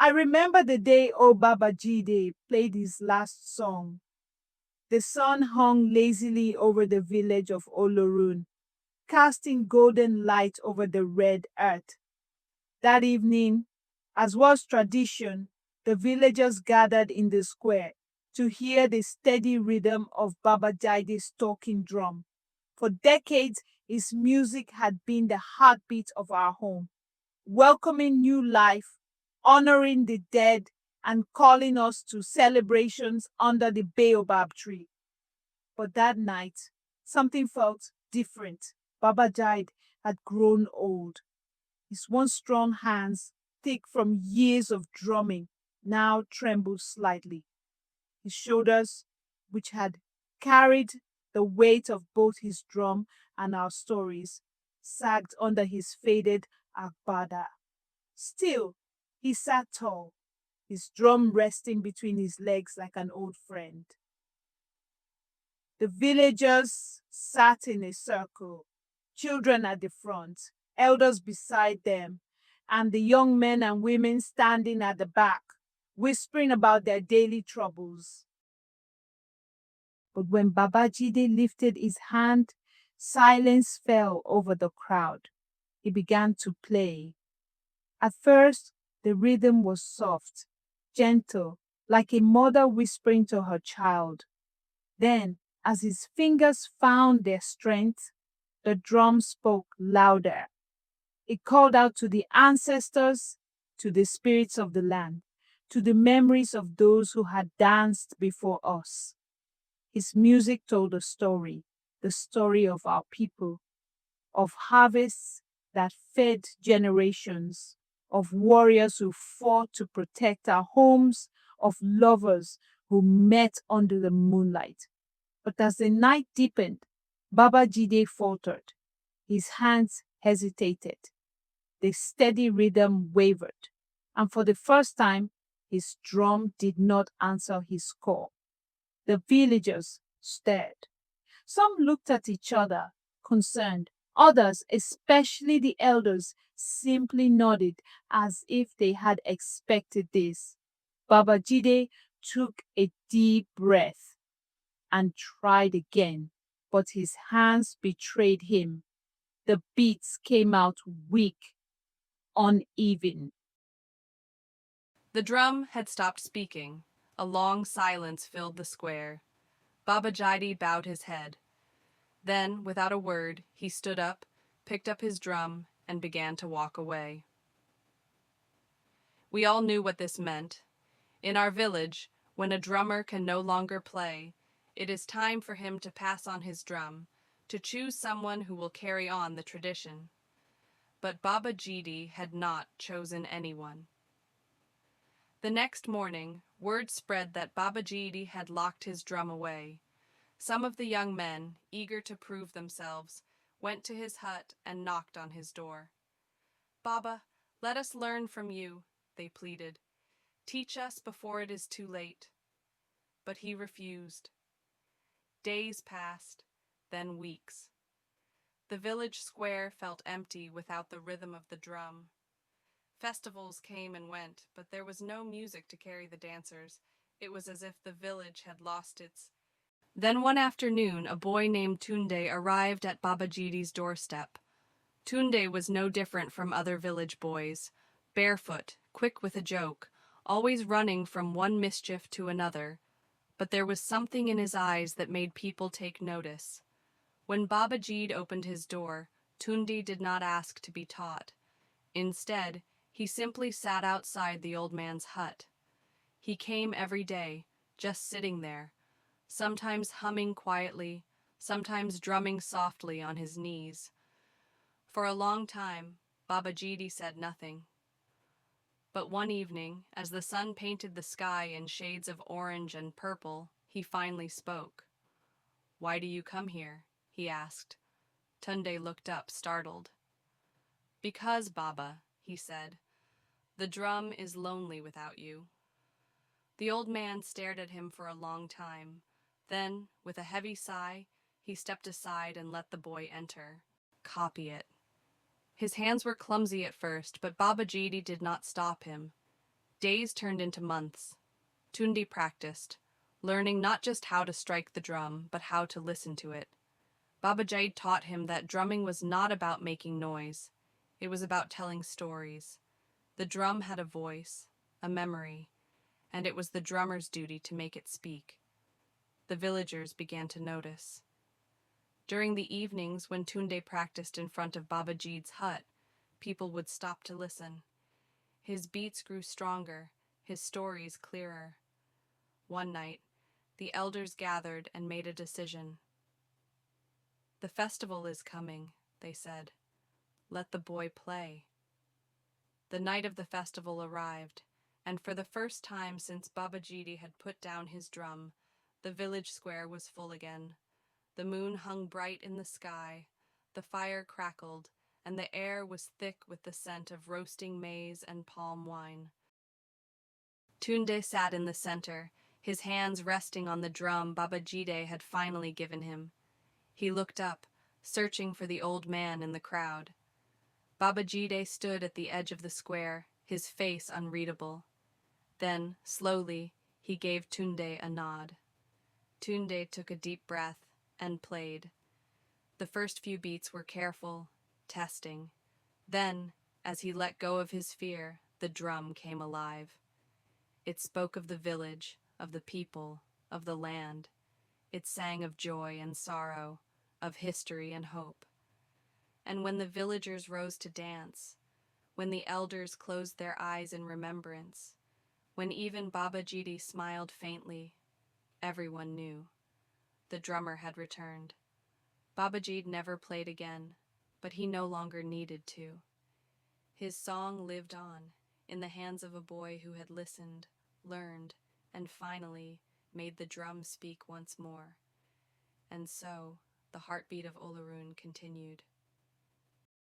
I remember the day old Baba Jide played his last song. The sun hung lazily over the village of Olorun, casting golden light over the red earth. That evening, as was tradition, the villagers gathered in the square to hear the steady rhythm of Baba Jide's talking drum. For decades, his music had been the heartbeat of our home, welcoming new life, honoring the dead, and calling us to celebrations under the baobab tree. But that night, something felt different. Baba Jide had grown old. His once strong hands, thick from years of drumming, now trembled slightly. His shoulders, which had carried the weight of both his drum and our stories, sagged under his faded agbada. Still, he sat tall, his drum resting between his legs like an old friend. The villagers sat in a circle, children at the front, elders beside them, and the young men and women standing at the back, whispering about their daily troubles. But when Babajide lifted his hand, silence fell over the crowd. He began to play. At first, the rhythm was soft, gentle, like a mother whispering to her child. Then, as his fingers found their strength, the drum spoke louder. It called out to the ancestors, to the spirits of the land, to the memories of those who had danced before us. His music told the story of our people, of harvests that fed generations, of warriors who fought to protect our homes, of lovers who met under the moonlight. But as the night deepened, Baba Jide faltered. His hands hesitated. The steady rhythm wavered, and for the first time, his drum did not answer his call. The villagers stared. Some looked at each other, concerned. Others, especially the elders, simply nodded as if they had expected this. Baba Jide took a deep breath and tried again, but his hands betrayed him. The beats came out weak, uneven. The drum had stopped speaking. A long silence filled the square. Baba Jide bowed his head. Then, without a word, he stood up, picked up his drum, and began to walk away. We all knew what this meant. In our village, when a drummer can no longer play, it is time for him to pass on his drum, to choose someone who will carry on the tradition. But Baba Jide had not chosen anyone. The next morning, word spread that Baba Jide had locked his drum away. Some of the young men, eager to prove themselves, went to his hut and knocked on his door. "Baba, let us learn from you," they pleaded. "Teach us before it is too late." But he refused. Days passed, then weeks. The village square felt empty without the rhythm of the drum. Festivals came and went, but there was no music to carry the dancers. It was as if the village had lost its. Then one afternoon, a boy named Tunde arrived at Baba Jidi's doorstep. Tunde was no different from other village boys, barefoot, quick with a joke, always running from one mischief to another. But there was something in his eyes that made people take notice. When Baba Jide opened his door, Tunde did not ask to be taught. Instead, he simply sat outside the old man's hut. He came every day, just sitting there, sometimes humming quietly, sometimes drumming softly on his knees. For a long time, Baba Jide said nothing. But one evening, as the sun painted the sky in shades of orange and purple, he finally spoke. "Why do you come here?" he asked. Tunde looked up, startled. "Because, Baba," he said, "the drum is lonely without you." The old man stared at him for a long time. Then, with a heavy sigh, he stepped aside and let the boy enter. Copy it. His hands were clumsy at first, but Baba Jide did not stop him. Days turned into months. Tunde practiced, learning not just how to strike the drum, but how to listen to it. Baba Jide taught him that drumming was not about making noise. It was about telling stories. The drum had a voice, a memory, and it was the drummer's duty to make it speak. The villagers began to notice. During the evenings when Tunde practiced in front of Baba Jide's hut, people would stop to listen. His beats grew stronger, his stories clearer. One night, the elders gathered and made a decision. "The festival is coming," they said. "Let the boy play." The night of the festival arrived, and for the first time since Baba Jide had put down his drum, the village square was full again. The moon hung bright in the sky, the fire crackled, and the air was thick with the scent of roasting maize and palm wine. Tunde sat in the center, his hands resting on the drum Baba Jide had finally given him. He looked up, searching for the old man in the crowd. Baba Jide stood at the edge of the square, his face unreadable. Then, slowly, he gave Tunde a nod. Tunde took a deep breath and played. The first few beats were careful, testing. Then, as he let go of his fear, the drum came alive. It spoke of the village, of the people, of the land. It sang of joy and sorrow, of history and hope. And when the villagers rose to dance, when the elders closed their eyes in remembrance, when even Baba Jide smiled faintly, everyone knew. The drummer had returned. Baba Jide never played again, but he no longer needed to. His song lived on, in the hands of a boy who had listened, learned, and finally made the drum speak once more. And so, the heartbeat of Olorun continued.